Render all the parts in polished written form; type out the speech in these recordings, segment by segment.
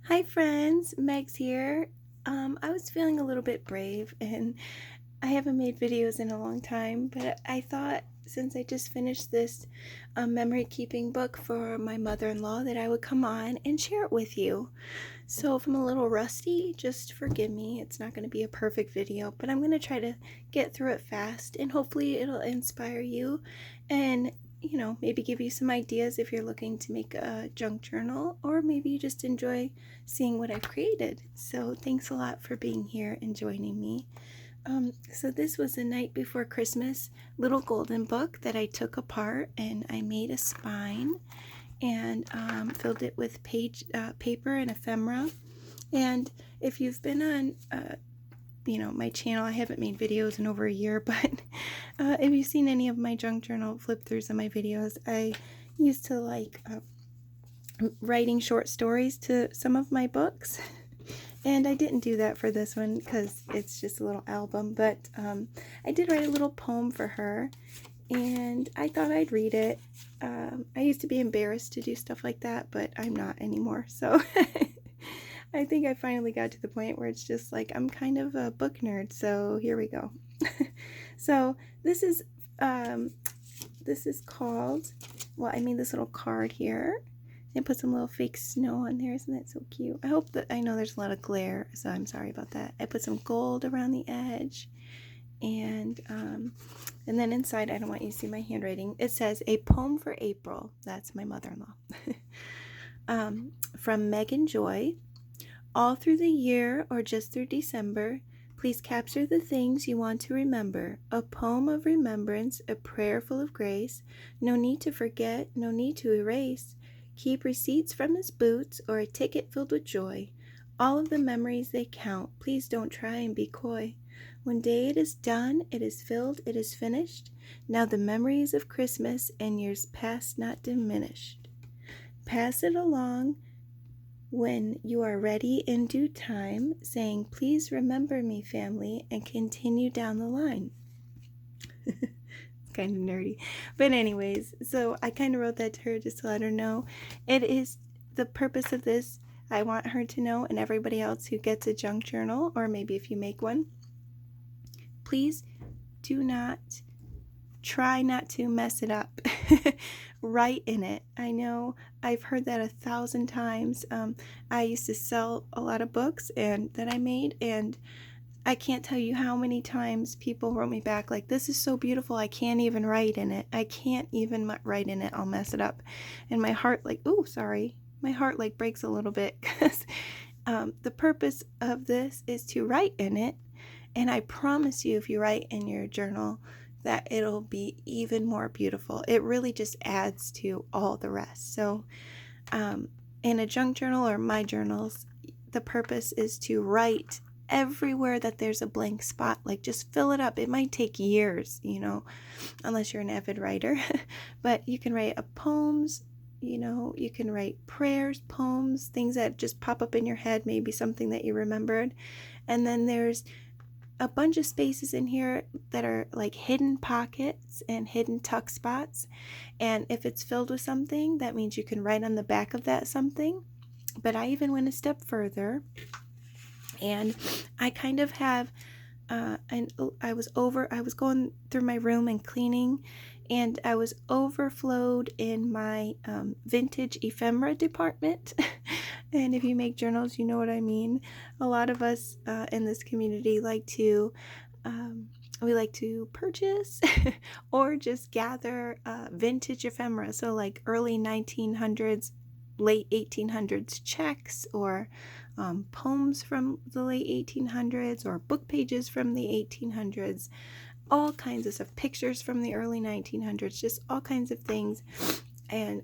Hi friends, Meg's here. I was feeling a little bit brave and I haven't made videos in a long time, but I thought since I just finished this memory keeping book for my mother-in-law that I would come on and share it with you. So if I'm a little rusty, just forgive me. It's not going to be a perfect video, but I'm going to try to get through it fast and hopefully it'll inspire you and maybe give you some ideas if you're looking to make a junk journal, or maybe you just enjoy seeing what I've created. So thanks a lot for being here and joining me. So this was the night before Christmas little golden book that I took apart and I made a spine and filled it with paper and ephemera. And if you've been on my channel, I haven't made videos in over a year, but if you've seen any of my junk journal flip throughs of my videos, I used to like writing short stories to some of my books. And I didn't do that for this one because it's just a little album, but I did write a little poem for her and I thought I'd read it. I used to be embarrassed to do stuff like that, but I'm not anymore. So I think I finally got to the point where it's just like I'm kind of a book nerd. So here we go. So this is called, well, I made this little card here and put some little fake snow on there. Isn't that so cute? I hope that, I know there's a lot of glare, so I'm sorry about that. I put some gold around the edge, and then inside, I don't want you to see my handwriting. It says, "A poem for April." That's my mother-in-law. From Megan Joy. All through the year or just through December, please capture the things you want to remember. A poem of remembrance, a prayer full of grace. No need to forget, no need to erase. Keep receipts from his boots or a ticket filled with joy. All of the memories they count. Please don't try and be coy. One day it is done, it is filled, it is finished. Now the memories of Christmas and years past not diminished. Pass it along when you are ready in due time, saying, "Please remember me, family," and continue down the line. It's kind of nerdy. But anyways, so I kind of wrote that to her just to let her know. It is the purpose of this. I want her to know, and everybody else who gets a junk journal, or maybe if you make one, please do not try not to mess it up. Write in it. I know I've heard that 1,000 times. I used to sell a lot of books and that I made, and I can't tell you how many times people wrote me back like, "This is so beautiful, I can't even write in it. I can't even write in it. I'll mess it up." And my heart my heart like breaks a little bit because the purpose of this is to write in it. And I promise you, if you write in your journal, that it'll be even more beautiful. It really just adds to all the rest. So in a junk journal or my journals, the purpose is to write everywhere that there's a blank spot. Like, just fill it up. It might take years, unless you're an avid writer. But you can write poems, you can write prayers, poems, things that just pop up in your head, maybe something that you remembered. And then there's a bunch of spaces in here that are like hidden pockets and hidden tuck spots. And if it's filled with something, that means you can write on the back of that something. But I even went a step further, and I kind of have and I was going through my room and cleaning, and I was overflowed in my vintage ephemera department. And if you make journals, you know what I mean. A lot of us in this community like to purchase or just gather vintage ephemera. So like early 1900s, late 1800s checks, or poems from the late 1800s, or book pages from the 1800s, all kinds of stuff, pictures from the early 1900s, just all kinds of things. And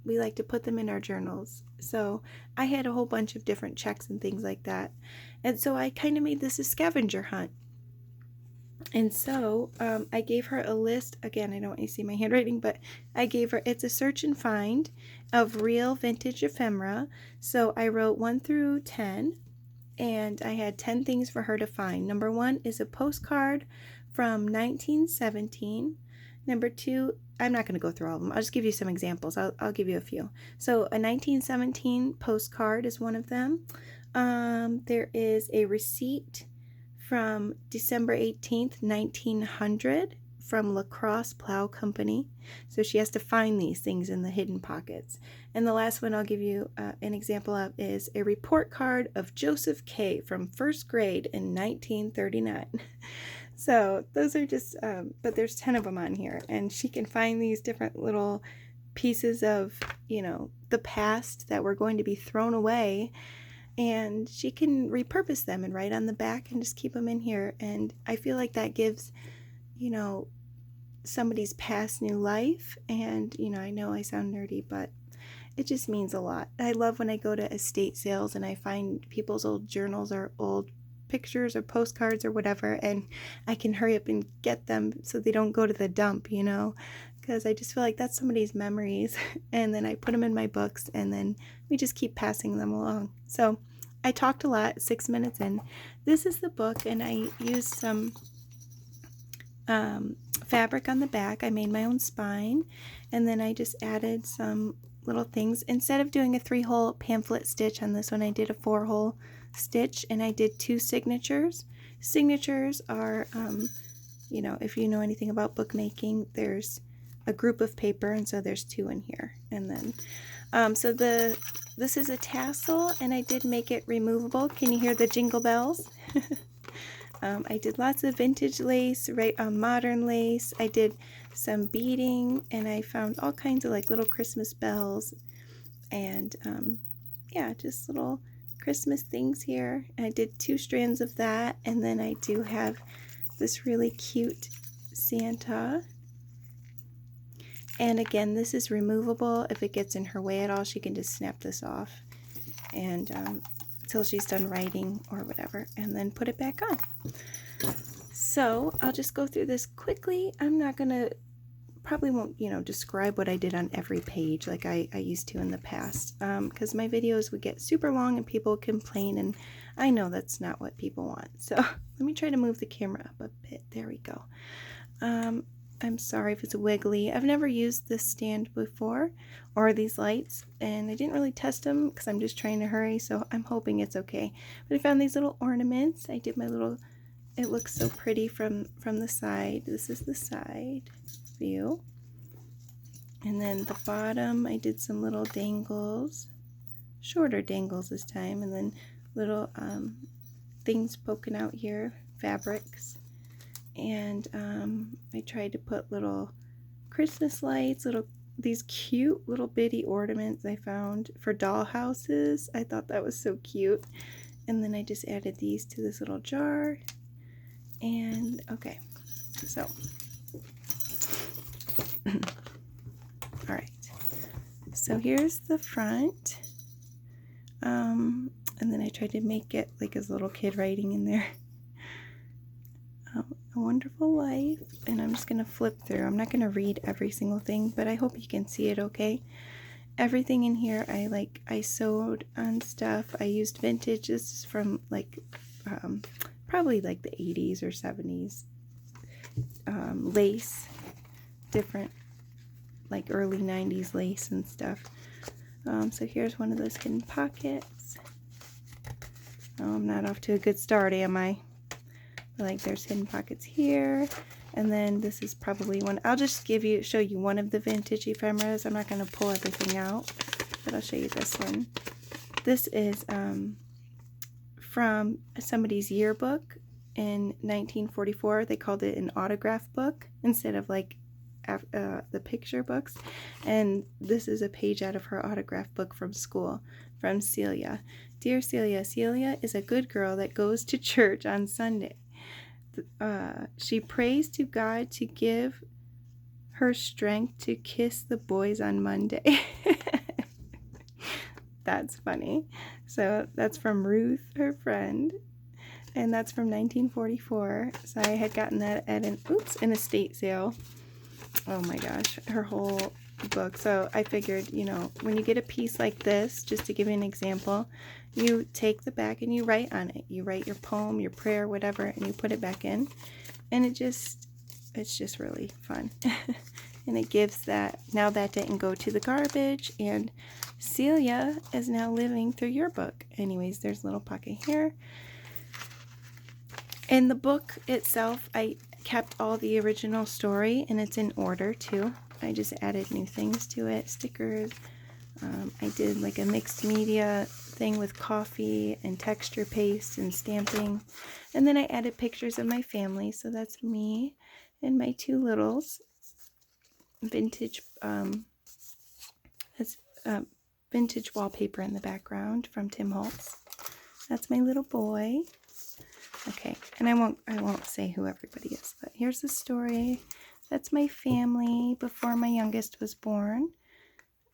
we like to put them in our journals. So I had a whole bunch of different checks and things like that. And so I kind of made this a scavenger hunt. And so I gave her a list. Again, I don't want you to see my handwriting, but I gave her, it's a search and find of real vintage ephemera. So I wrote 1 through 10, and I had 10 things for her to find. Number 1 is a postcard from 1917. Number 2, I'm not going to go through all of them. I'll just give you some examples. I'll give you a few. So a 1917 postcard is one of them. There is a receipt from December 18th, 1900 from La Crosse Plow Company. So she has to find these things in the hidden pockets. And the last one I'll give you an example of is a report card of Joseph K. from first grade in 1939. So those are just, but there's 10 of them on here, and she can find these different little pieces of, you know, the past that were going to be thrown away, and she can repurpose them and write on the back and just keep them in here. And I feel like that gives, you know, somebody's past new life. And, you know I sound nerdy, but it just means a lot. I love when I go to estate sales and I find people's old journals or old pictures or postcards or whatever, and I can hurry up and get them so they don't go to the dump, you know, because I just feel like that's somebody's memories. And then I put them in my books, and then we just keep passing them along. So I talked a lot, 6 minutes in. This is the book, and I used some fabric on the back. I made my own spine, and then I just added some little things. Instead of doing a 3-hole pamphlet stitch on this one, I did a 4-hole stitch, and I did 2 signatures. Signatures are, you know, if you know anything about bookmaking, there's a group of paper, and so there's 2 in here. And then, so this is a tassel, and I did make it removable. Can you hear the jingle bells? I did lots of vintage lace, modern lace. I did some beading, and I found all kinds of like little Christmas bells, and yeah, just little Christmas things here. I did 2 strands of that, and then I do have this really cute Santa. And again, this is removable. If it gets in her way at all, she can just snap this off, and until she's done writing or whatever, and then put it back on. So I'll just go through this quickly. I'm not gonna, probably won't, you know, describe what I did on every page like I used to in the past, because my videos would get super long and people complain, and I know that's not what people want. So let me try to move the camera up a bit. There we go. I'm sorry if it's wiggly. I've never used this stand before, or these lights, and I didn't really test them because I'm just trying to hurry, so I'm hoping it's okay. But I found these little ornaments. I did my little, it looks so pretty from the side. This is the side view. And then the bottom, I did some little dangles, shorter dangles this time, and then little things poking out here, fabrics. And I tried to put little Christmas lights, these cute little bitty ornaments I found for doll houses. I thought that was so cute. And then I just added these to this little jar. And okay, so all right, so here's the front. And then I tried to make it like his little kid writing in there. A Wonderful Life, and I'm just going to flip through. I'm not going to read every single thing, but I hope you can see it okay. Everything in here, I sewed on stuff. I used vintage. This is from like probably like the 80s or 70s lace, different like early 90s lace and stuff. So here's one of those hidden pockets. Oh, I'm not off to a good start, am I? Like there's hidden pockets here, and then this is probably one. I'll just show you one of the vintage ephemeras. I'm not going to pull everything out, but I'll show you this one. This is from somebody's yearbook in 1944. They called it an autograph book instead of like the picture books, and this is a page out of her autograph book from school, from Celia. Dear Celia, Celia is a good girl that goes to church on Sunday. She prays to God to give her strength to kiss the boys on Monday. That's funny. So that's from Ruth, her friend, and that's from 1944. So I had gotten that at an estate sale. Oh my gosh, her whole book. So I figured, you know, when you get a piece like this, just to give you an example, you take the back and you write on it. You write your poem, your prayer, whatever, and you put it back in. And it just, it's just really fun. And it gives that, now that didn't go to the garbage, and Celia is now living through your book. Anyways, there's a little pocket here. In the book itself, I kept all the original story, and it's in order too. I just added new things to it, stickers. I did like a mixed media thing with coffee and texture paste and stamping. And then I added pictures of my family. So that's me and my two littles. Vintage, that's vintage wallpaper in the background from Tim Holtz. That's my little boy. Okay, and I won't say who everybody is, but here's the story. That's my family before my youngest was born.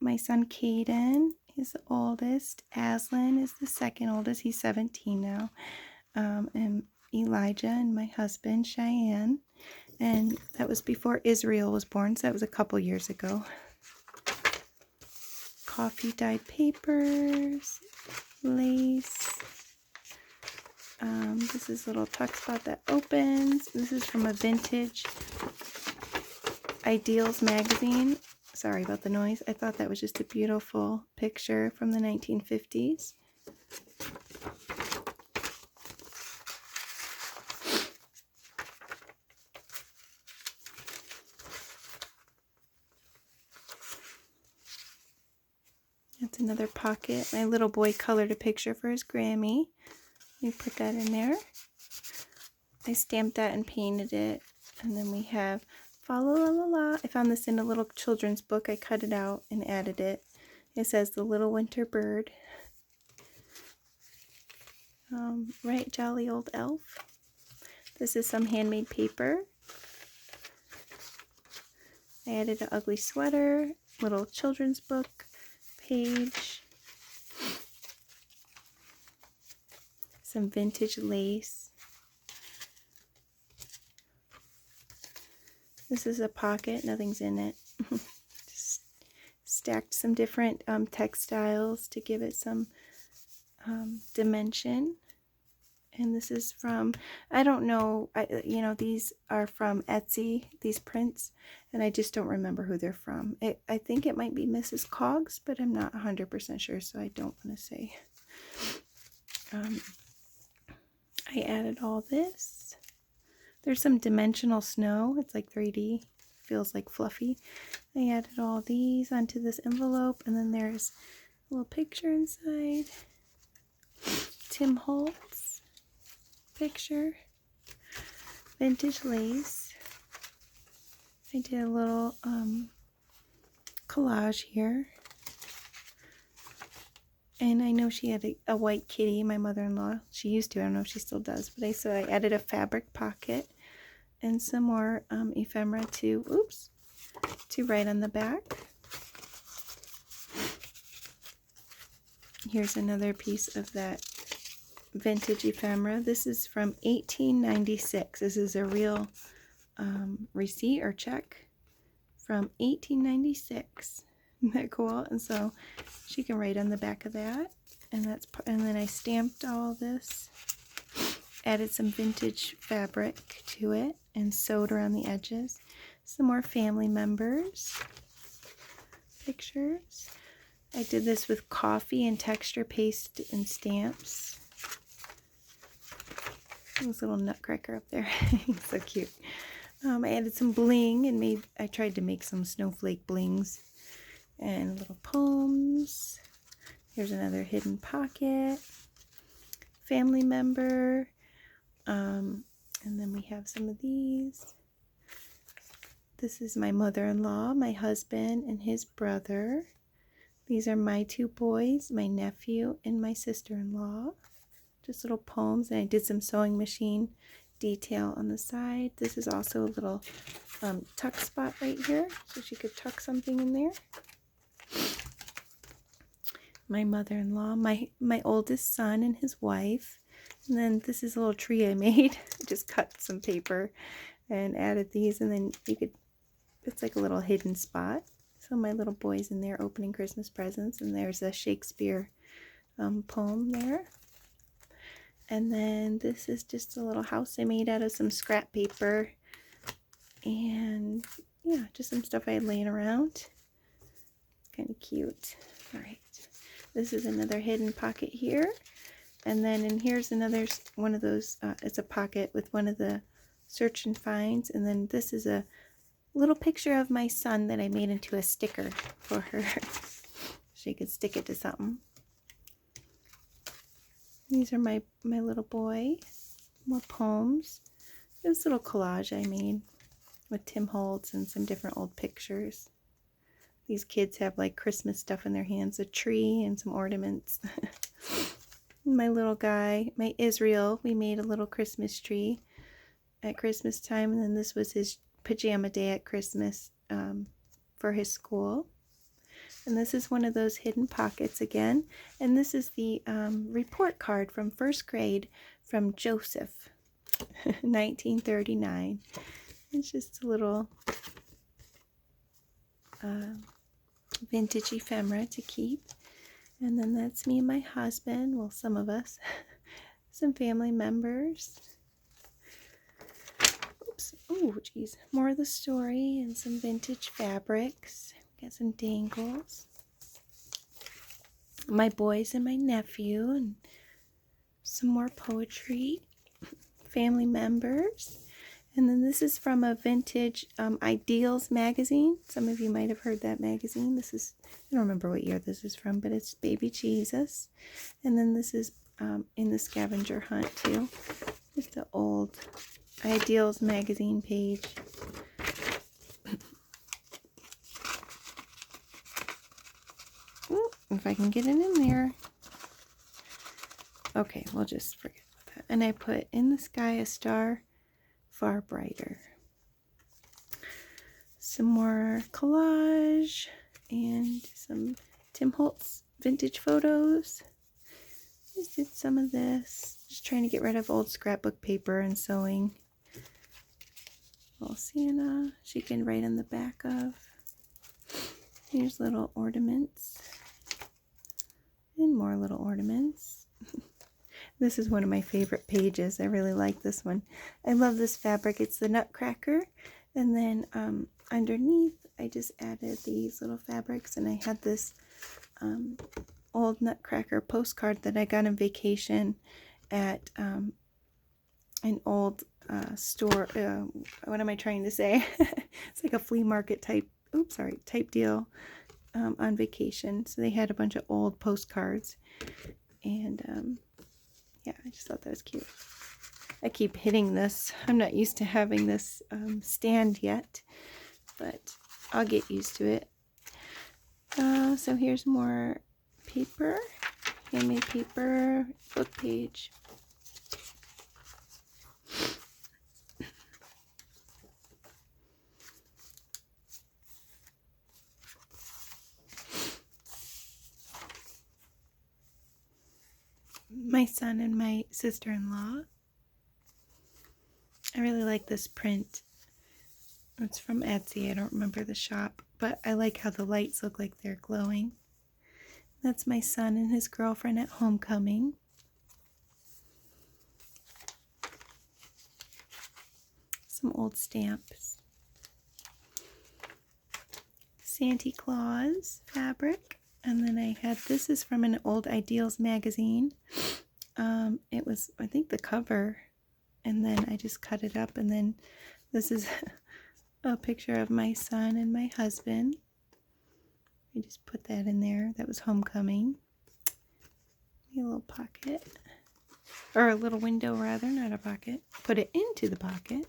My son Caden is the oldest. Aslan is the second oldest. He's 17 now. And Elijah and my husband Cheyenne. And that was before Israel was born, so that was a couple years ago. Coffee dyed papers, lace. This is a little tuck spot that opens. This is from a vintage Ideals magazine. Sorry about the noise. I thought that was just a beautiful picture from the 1950s. That's another pocket. My little boy colored a picture for his Grammy. We put that in there. I stamped that and painted it. And then we have Fa La La La La. I found this in a little children's book. I cut it out and added it. It says the little winter bird. Right, jolly old elf. This is some handmade paper. I added an ugly sweater, little children's book page, some vintage lace. This is a pocket, nothing's in it. Just stacked some different textiles to give it some dimension. And this is from, I don't know, you know, these are from Etsy, these prints, and I just don't remember who they're from. I think it might be Mrs. Coggs, but I'm not 100% sure, so I don't want to say. I added all this. There's some dimensional snow. It's like 3D. Feels like fluffy. I added all these onto this envelope, and then there's a little picture inside. Tim Holtz picture. Vintage lace. I did a little collage here. And I know she had a white kitty, my mother-in-law. She used to. I don't know if she still does. But I added a fabric pocket and some more ephemera to write on the back. Here's another piece of that vintage ephemera. This is from 1896. This is a real receipt or check from 1896. Isn't that cool? And so she can write on the back of that. And then I stamped all this, added some vintage fabric to it, and sewed around the edges. Some more family members pictures. I did this with coffee and texture paste and stamps. This little nutcracker up there. He's so cute. I added some bling and I tried to make some snowflake blings and little poems. Here's another hidden pocket. Family member. And then we have some of these. This is my mother-in-law, my husband, and his brother. These are my two boys, my nephew, and my sister-in-law. Just little poems, and I did some sewing machine detail on the side. This is also a little tuck spot right here, so she could tuck something in there. My mother-in-law, my oldest son and his wife. And then this is a little tree I made. I just cut some paper and added these, and then it's like a little hidden spot. So my little boy's in there opening Christmas presents, and there's a Shakespeare poem there. And then this is just a little house I made out of some scrap paper And yeah, just some stuff I had laying around. Kind of cute. All right, this is another hidden pocket here. And then in here's another one of those, it's a pocket with one of the search and finds. And then this is a little picture of my son that I made into a sticker for her. She could stick it to something. These are my little boy. More poems. This little collage I made with Tim Holtz and some different old pictures. These kids have like Christmas stuff in their hands, a tree and some ornaments. My little guy, my Israel, we made a little Christmas tree at Christmas time, and then this was his pajama day at Christmas for his school. And this is one of those hidden pockets again, and this is the report card from first grade from Joseph, 1939. It's just a little vintage ephemera to keep. And then that's me and my husband, well, some of us, some family members. Oops, oh geez, more of the story and some vintage fabrics. Got some dangles. My boys and my nephew, and some more poetry, family members. And then this is from a vintage Ideals magazine. Some of you might have heard that magazine. This is, I don't remember what year this is from, but it's Baby Jesus. And then this is in the scavenger hunt too. Just the old Ideals magazine page. Ooh, if I can get it in there. Okay, we'll just forget about that. And I put in the sky a star far brighter. Some more collage and some Tim Holtz vintage photos. Just did some of this. Just trying to get rid of old scrapbook paper and sewing. Little Santa she can write on the back of. Here's little ornaments. And more little ornaments. This is one of my favorite pages. I really like this one. I love this fabric. It's the Nutcracker. And then underneath, I just added these little fabrics. And I had this old Nutcracker postcard that I got on vacation at an old store. What am I trying to say? It's like a flea market type, type deal on vacation. So they had a bunch of old postcards. And yeah, I just thought that was cute. I keep hitting this. I'm not used to having this stand yet, but I'll get used to it. So here's more paper, handmade paper, book page. My son and my sister-in-law. I really like this print. It's from Etsy. I don't remember the shop, but I like how the lights look like they're glowing. That's my son and his girlfriend at homecoming. Some old stamps. Santa Claus fabric. And then I had, this is from an old Ideals magazine. It was, I think, the cover. And then I just cut it up. And then this is a picture of my son and my husband. I just put that in there. That was homecoming. A little pocket. Or a little window, rather, not a pocket. Put it into the pocket.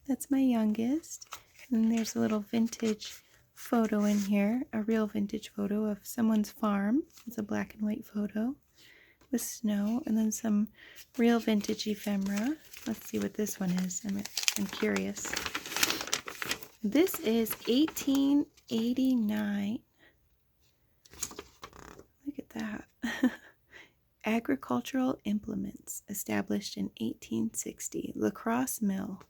That's my youngest. And there's a little vintage photo in here, a real vintage photo of someone's farm. It's a black and white photo with snow, and then some real vintage ephemera. Let's see what this one is. I'm curious. This is 1889. Look at that. Agricultural implements established in 1860. Lacrosse Mill.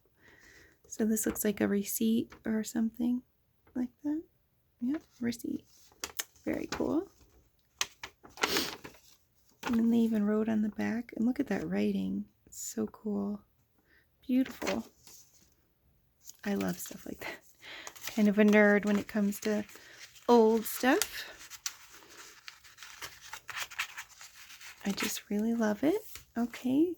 So this looks like a receipt or something like that. Yep, receipt. Very cool. And then they even wrote on the back. And look at that writing. It's so cool. Beautiful. I love stuff like that. Kind of a nerd when it comes to old stuff. I just really love it. Okay.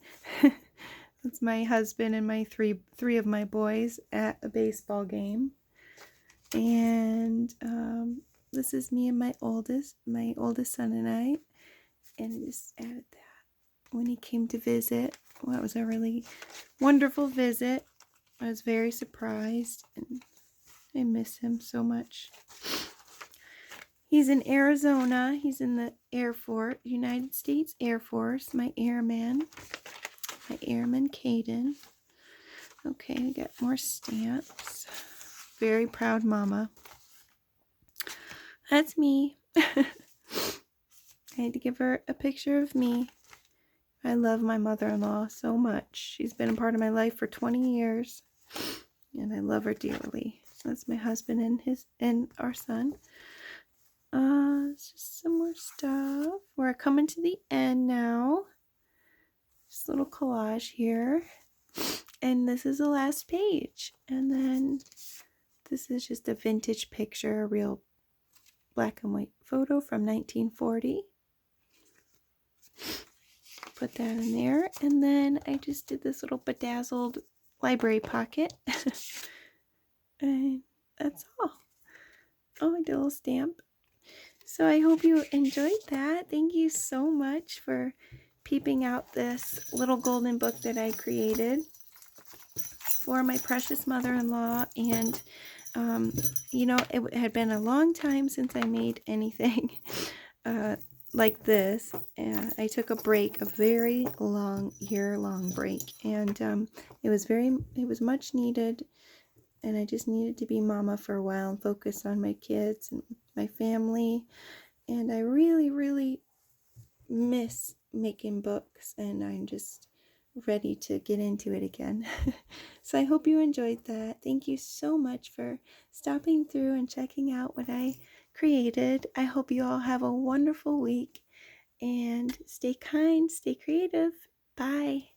That's my husband and my three of my boys at a baseball game. And this is me and my oldest son and I. And I just added that when he came to visit. Well, it was a really wonderful visit. I was very surprised, and I miss him so much. He's in Arizona. He's in the Air Force, United States Air Force, my airman Caden. Okay, we got more stamps. Very proud mama. That's me. I had to give her a picture of me. I love my mother-in-law so much. She's been a part of my life for 20 years, and I love her dearly. That's my husband and our son. It's just some more stuff. We're coming to the end now. Just a little collage here. And this is the last page. And then this is just a vintage picture, a real black and white photo from 1940. Put that in there. And then I just did this little bedazzled library pocket. And that's all. Oh, I did a little stamp. So I hope you enjoyed that. Thank you so much for peeping out this little golden book that I created for my precious mother-in-law. And you know, it had been a long time since I made anything like this. I took a break, a very long, year-long break, and it was much needed. And I just needed to be mama for a while and focus on my kids and my family. And I really, really miss making books, and I'm just ready to get into it again. So I hope you enjoyed that. Thank you so much for stopping through and checking out what I created. I hope you all have a wonderful week, and stay kind, stay creative. Bye.